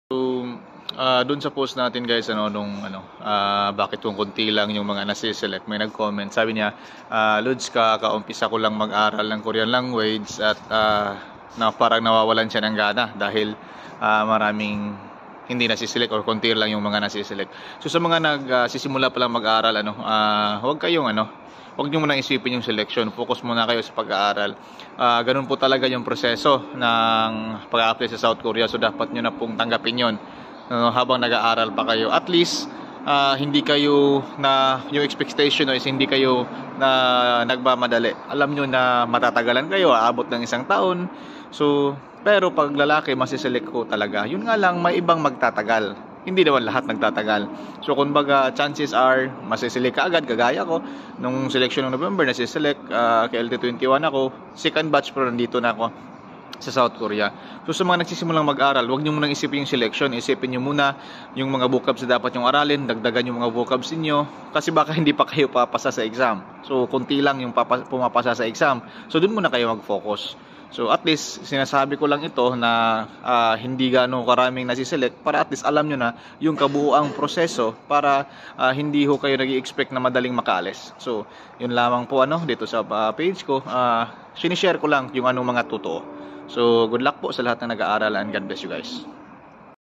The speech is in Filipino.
So, dun sa post natin guys, bakit kung konti lang yung mga nasi-select, may nag-comment. Sabi niya, Lods, kaumpisa ko lang mag-aral ng Korean language at na parang nawawalan siya ng gana dahil maraming hindi nasi-select or konti lang yung mga nasi-select. So sa mga nagsisimula pa lang mag-aral, huwag nyo muna isipin yung selection. Focus muna kayo sa pag-aaral. Ganun po talaga yung proseso ng pag-apply sa South Korea. So dapat nyo na pong tanggapin yun habang nag-aaral pa kayo. At least hindi kayo na yung expectation is hindi kayo na nagmamadali. Alam nyo na matatagalan kayo, aabot ng 1 taon. So pero pag lalaki masiselect ko talaga. Yun nga lang, may ibang magtatagal. Hindi naman lahat nagtatagal. So kumbaga chances are masiselect ka agad, kagaya ko nung selection ng November nasiselect, KLT21 ako, second batch pero nandito na ako sa South Korea. So sa mga nagsisimulang mag-aral, huwag niyo munang isipin yung selection, isipin niyo muna yung mga vocabs na dapat yung aralin, dagdagan yung mga vocabs niyo kasi baka hindi pa kayo papasa sa exam. So konti lang yung pumapasa sa exam. So doon muna kayo mag-focus. So at least sinasabi ko lang ito na hindi gaano karaming nasiselect para at least alam nyo na yung kabuuang proseso para hindi ho kayo nag-i-expect na madaling makaalis. So yun lamang po dito sa page ko. Sinishare ko lang yung mga totoo. So good luck po sa lahat ng nag-aaral and God bless you guys.